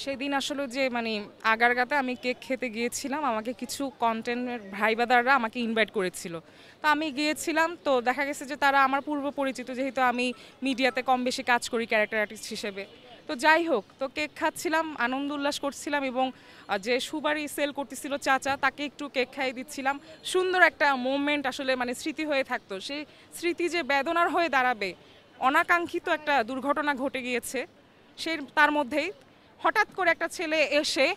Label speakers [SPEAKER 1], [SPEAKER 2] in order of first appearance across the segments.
[SPEAKER 1] সেদিন আসলে যে মানে আগারগাতে আমি কেক খেতে গিয়েছিলাম, আমাকে কিছু কন্টেন্টের ভাই ব্রাদাররা আমাকে ইনভাইট করেছিল। তো আমি গিয়েছিলাম, তো দেখা গেছে যে তারা আমার পূর্ব পরিচিত, যেহেতু আমি মিডিয়াতে কম বেশি কাজ করি ক্যারেক্টার আর্টিস্ট হিসেবে। তো যাই হোক, তো কেক খাচ্ছিলাম, আনন্দ উল্লাস করছিলাম, এবং যে সুপারি সেল করতেছিল চাচা, তাকে একটু কেক খাইয়ে দিচ্ছিলাম। সুন্দর একটা মোমেন্ট আসলে মানে স্মৃতি হয়ে থাকতো। সেই স্মৃতি যে বেদনার হয়ে দাঁড়াবে, অনাকাঙ্ক্ষিত একটা দুর্ঘটনা ঘটে গিয়েছে। তার মধ্যেই হঠাৎ করে একটা ছেলে এসে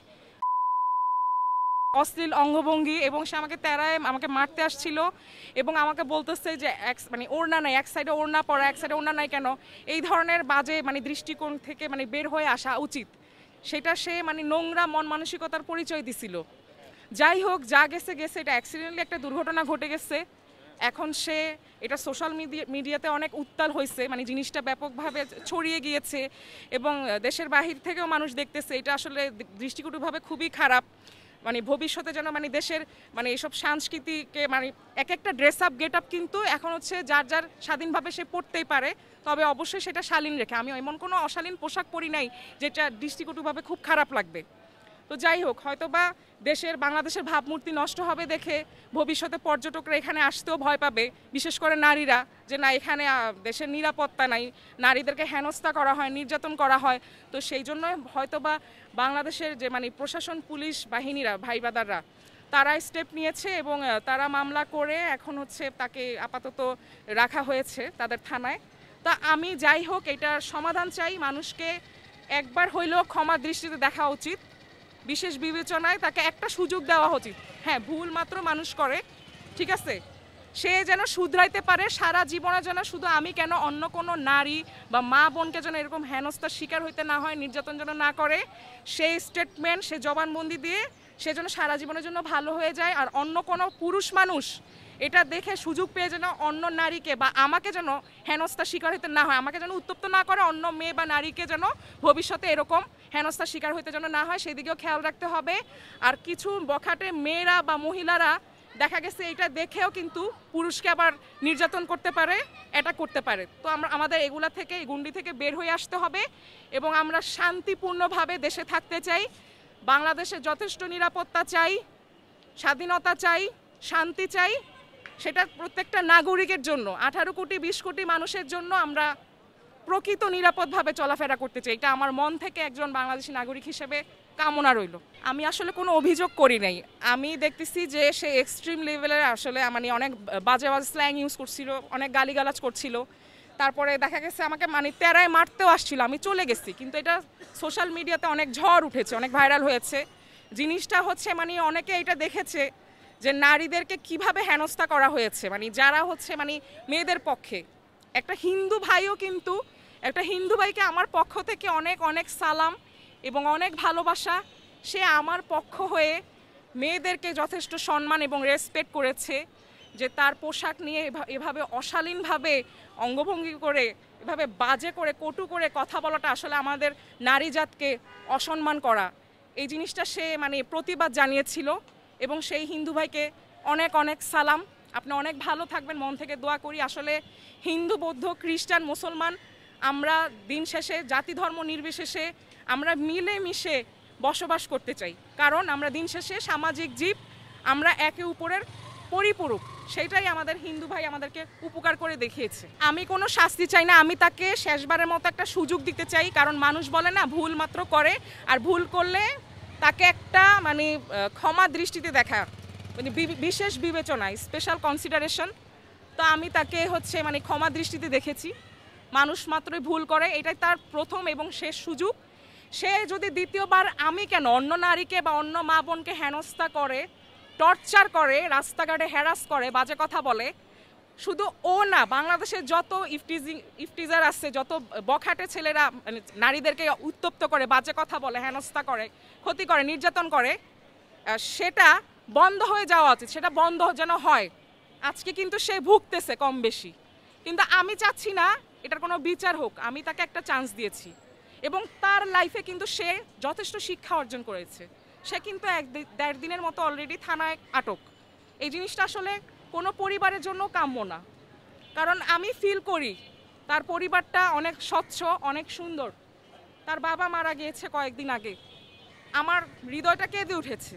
[SPEAKER 1] অশ্লীল অঙ্গভঙ্গি, এবং সে আমাকে তেড়ায় আমাকে মারতে আসছিল, এবং আমাকে বলতেছে যে মানে ওড়না নাই, এক সাইডে ওড়না পরা, এক সাইডে ওড়না নাই কেন, এই ধরনের বাজে মানে দৃষ্টিকোণ থেকে মানে বের হয়ে আসা উচিত, সেটা সে মানে নোংরা মন মানসিকতার পরিচয় দিছিল। যাই হোক, যা গেছে গেছে, এটা অ্যাক্সিডেন্টালি একটা দুর্ঘটনা ঘটে গেছে। এখন সে এটা সোশ্যাল মিডিয়াতে অনেক উত্তাল হয়েছে, মানে জিনিসটা ব্যাপকভাবে ছড়িয়ে গিয়েছে, এবং দেশের বাহির থেকেও মানুষ দেখতেছে। এটা আসলে দৃষ্টিকটুভাবে খুবই খারাপ। মানে ভবিষ্যতে যেন মানে দেশের মানে এইসব সংস্কৃতিকে মানে এক একটা ড্রেস আপ গেট আপ কিন্তু এখন হচ্ছে যার যার স্বাধীনভাবে সে পড়তেই পারে, তবে অবশ্যই সেটা শালীন রেখে। আমি এমন কোনো অশালীন পোশাক পরি নাই যেটা দৃষ্টিকটুভাবে খুব খারাপ লাগবে। তো যাই হোক, হয়তোবা বাংলাদেশের ভাবমূর্তি নষ্ট হবে দেখে ভবিষ্যতে পর্যটকরা এখানে আসতেও ভয় পাবে, বিশেষ করে নারীরা, যে না এখানে দেশের নিরাপত্তা নাই, নারীদেরকে হেনস্থা করা হয়, নির্যাতন করা হয়। তো সেই জন্য হয়তোবা বাংলাদেশের যে মানে প্রশাসন, পুলিশ বাহিনীরা, ভাই ব্রাদাররা, তারা স্টেপ নিয়েছে, এবং তারা মামলা করে এখন হচ্ছে তাকে আপাতত রাখা হয়েছে তাদের থানায়। তা আমি যাই হোক, এটার সমাধান চাই। মানুষকে একবার হইলেও ক্ষমা দৃষ্টিতে দেখা উচিত, বিশেষ বিবেচনায় তাকে একটা সুযোগ দেওয়া উচিত। হ্যাঁ, ভুল মাত্র মানুষ করে, ঠিক আছে, সে যেন শুধরাইতে পারে। সারা জীবনে যেন শুধু আমি কেন, অন্য কোনো নারী বা মা বোনকে যেন এরকম হেনস্থার শিকার হইতে না হয়, নির্যাতন যেন না করে, সেই স্টেটমেন্ট, সে জবানবন্দি দিয়ে সে যেন সারা জীবনের জন্য ভালো হয়ে যায়। আর অন্য কোনো পুরুষ মানুষ এটা দেখে সুযোগ পেয়ে যেন অন্য নারীকে বা আমাকে যেন হেনস্থার শিকার হইতে না হয়, আমাকে যেন উত্তপ্ত না করে, অন্য মেয়ে বা নারীকে যেন ভবিষ্যতে এরকম হেনস্থার শিকার হইতে যেন না হয়, সেদিকেও খেয়াল রাখতে হবে। আর কিছু বখাটে মেয়েরা বা মহিলারা দেখা গেছে এটা দেখেও কিন্তু পুরুষকে আবার নির্যাতন করতে পারে, এটা করতে পারে। তো আমাদের এগুলা থেকে, এই গুন্ডি থেকে বের হয়ে আসতে হবে, এবং আমরা শান্তিপূর্ণভাবে দেশে থাকতে চাই। বাংলাদেশে যথেষ্ট নিরাপত্তা চাই, স্বাধীনতা চাই, শান্তি চাই। সেটা প্রত্যেকটা নাগরিকের জন্য, 18 কোটি 20 কোটি মানুষের জন্য আমরা প্রকৃত নিরাপদভাবে চলাফেরা করতে চাই। এটা আমার মন থেকে একজন বাংলাদেশি নাগরিক হিসেবে কামনা রইল। আমি আসলে কোনো অভিযোগ করি নাই। আমি দেখতেছি যে সে এক্সট্রিম লেভেলের আসলে মানে অনেক বাজে বাজে স্ল্যাং ইউজ করছিল, অনেক গালিগালাজ করছিল। তারপরে দেখা গেছে আমাকে মানে তেড়ায় মারতেও আসছিল, আমি চলে গেছি। কিন্তু এটা সোশ্যাল মিডিয়াতে অনেক ঝড় উঠেছে, অনেক ভাইরাল হয়েছে। জিনিসটা হচ্ছে মানে অনেকে এটা দেখেছে যে নারীদেরকে কিভাবে হেনস্থা করা হয়েছে, মানে যারা হচ্ছে মানে মেয়েদের পক্ষে। একটা হিন্দু ভাইও কিন্তু, একটা হিন্দু ভাইকে আমার পক্ষ থেকে অনেক অনেক সালাম এবং অনেক ভালোবাসা। সে আমার পক্ষ হয়ে মেয়েদেরকে যথেষ্ট সম্মান এবং রেসপেক্ট করেছে। যে তার পোশাক নিয়ে এভাবে অশালীনভাবে অঙ্গভঙ্গি করে, এভাবে বাজে করে, কটু করে কথা বলাটা আসলে আমাদের নারী জাতকে অসম্মান করা। এই জিনিসটা সে মানে প্রতিবাদ জানিয়েছিল, এবং সেই হিন্দু ভাইকে অনেক অনেক সালাম। আপনি অনেক ভালো থাকবেন, মন থেকে দোয়া করি। আসলে হিন্দু, বৌদ্ধ, খ্রিস্টান, মুসলমান, আমরা দিন শেষে জাতি ধর্ম নির্বিশেষে আমরা মিলেমিশে বসবাস করতে চাই, কারণ আমরা দিন শেষে সামাজিক জীব, আমরা একে অপরের পরিপূরক। সেটাই আমাদের হিন্দু ভাই আমাদেরকে উপকার করে দেখিয়েছে। আমি কোনো শাস্তি চাই না, আমি তাকে শেষবারের মতো একটা সুযোগ দিতে চাই, কারণ মানুষ বলে না, ভুল মাত্র করে, আর ভুল করলে তাকে একটা মানে ক্ষমা দৃষ্টিতে দেখা, মানে বিশেষ বিবেচনায়, স্পেশাল কনসিডারেশন। তো আমি তাকে হচ্ছে মানে ক্ষমা দৃষ্টিতে দেখেছি। মানুষ মাত্রই ভুল করে, এটাই তার প্রথম এবং শেষ সুযোগ। সে যদি দ্বিতীয়বার, আমি কেন, অন্য নারীকে বা অন্য মা বোনকে হেনস্থা করে, টর্চার করে, রাস্তাঘাটে হ্যারাস করে, বাজে কথা বলে, শুধু ও না, বাংলাদেশের যত ইফটিজার আছে, যত বখাটে ছেলেরা নারীদেরকে উত্তপ্ত করে, বাজে কথা বলে, হেনস্থা করে, ক্ষতি করে, নির্যাতন করে, সেটা বন্ধ হয়ে যাওয়া উচিত। সেটা বন্ধ যেন হয়। আজকে কিন্তু সে ভুগতেছে কম বেশি, কিন্তু আমি চাচ্ছি না এটার কোনো বিচার হোক। আমি তাকে একটা চান্স দিয়েছি, এবং তার লাইফে কিন্তু সে যথেষ্ট শিক্ষা অর্জন করেছে। সে কিন্তু 1-1.5 দিনের মতো অলরেডি থানায় আটক। এই জিনিসটা আসলে কোনো পরিবারের জন্য কাম্য না, কারণ আমি ফিল করি তার পরিবারটা অনেক স্বচ্ছ, অনেক সুন্দর। তার বাবা মারা গিয়েছে কয়েকদিন আগে। আমার হৃদয়টা কেঁদে উঠেছে।